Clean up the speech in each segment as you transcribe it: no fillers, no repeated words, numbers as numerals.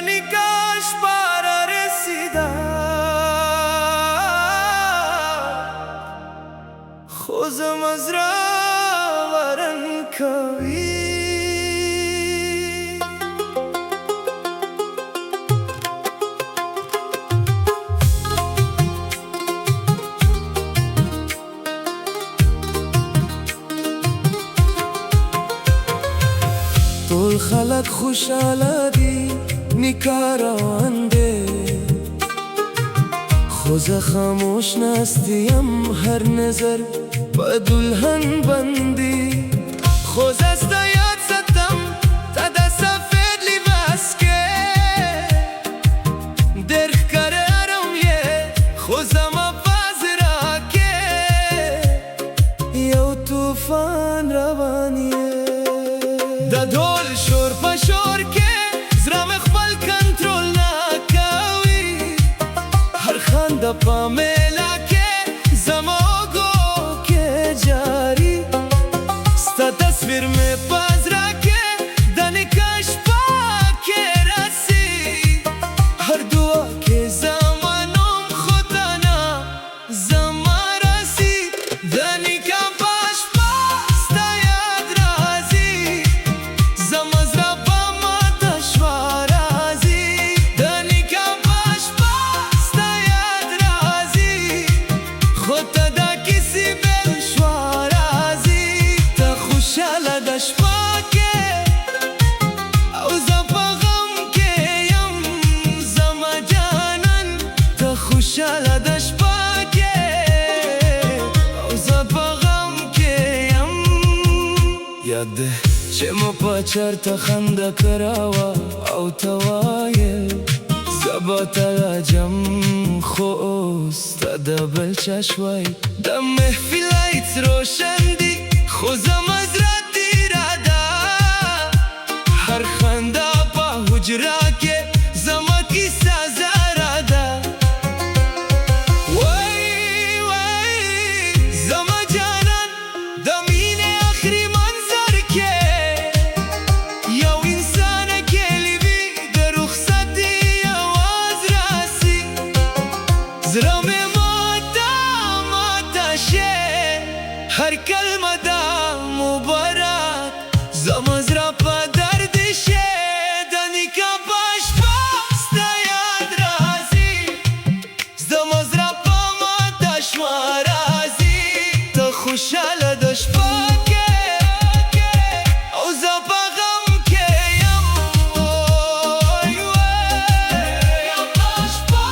دنیکاش پارا رسیده خوزم از را ورن کوي ټول خلک خوشاله دي نکاح روان دی خو زه خاموش ناست یم هر نظر په دلهن بندي خو زه ستا یاد ساتم تا د سفید لباس کې ډېر ښکاره یې خو زما په زړه کې یو طوفان روان یې د ډول شور په شور کې زړه مې خپل کنټرول نه کوي هر خنده په میله کې زما اوږو کې جاري ستا تصویر مې په زړه کې د نکاح شپه کې راسي هر دعا کې زما نوم خدا نه زما راسي د نکاح په شپه ستا یاد راځي زما زړه په ماته شوه راځي د نکاح په شپه ستا یاد راځي خو ته دا کیسې بل شوه راځي ته خوشحاله د شپه کې او زه په غم کې یم زما جانان ته خوشحاله د شپه کې او زه په غم کې یم یاد دی چې مو په چرته خنده کراوه او ته وایې زه به ته راځم خو اوس ته د بل چا شوی د محفل لایټس روشن دي خو زما زړه تیره ده هر خنده په حجره کې زما کیسه زره ده وای وای زما جانان د مینې آخري منظر کې یو انسان اکیلی وي د رخصتي اواز راسي زړه مې ماته ماته شي هر کلمه ده مبارک زما زړه په درد شي د نکاح په شپه ستا یاد راځي زما زړه په ماته شوه راځي ته خوشحاله د شپه کې او زه په غم کې یم وای وای په شپه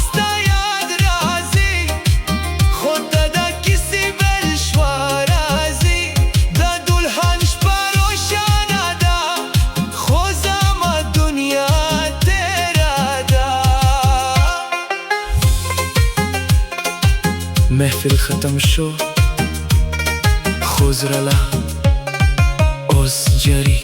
ستا یاد راځي خو ته دا کیسې بل شوه راځي د دلهن شپه روښانه ده خو زما دنیا تیره ده محفل ختم شو خو زړه لا اوس جاری